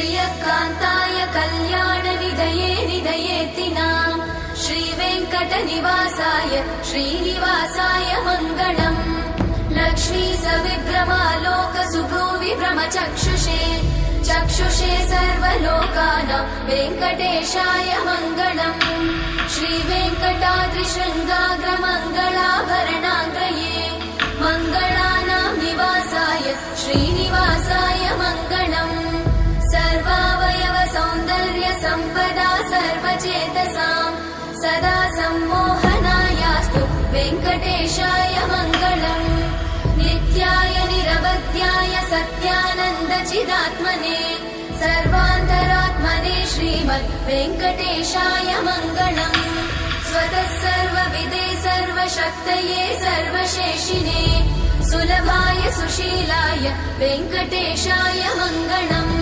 श्रियकान्ताय कल्याणनिधये निधयेतिनाम् श्रीवेङ्कटनिवासाय श्रीनिवासाय मङ्गलम् लक्ष्मी सविभ्रमालोकसुभ्रूविभ्रमचक्षुषे चक्षुषे सर्वलोकानां वेङ्कटेशाय मङ्गलम् श्रीवेङ्कटाद्रिशृङ्गाग्रमङ्गलाभरणाङ्गये मङ्गलानां निवासाय श्रीनिवासाय मङ्गलम् सर्वावयव सौन्दर्य सम्पदा सर्वचेतसां सदा सम्मोहनायास्तु वेङ्कटेशाय मङ्गलम् नित्याय निरवध्याय सत्यानन्दचिदात्मने सर्वान्तरात्मने श्रीमद् वेङ्कटेशाय मङ्गलम् स्वतः सर्वविदे सर्वशक्तये सर्वशेषिने सुलभाय सुशीलाय वेङ्कटेशाय मङ्गलम्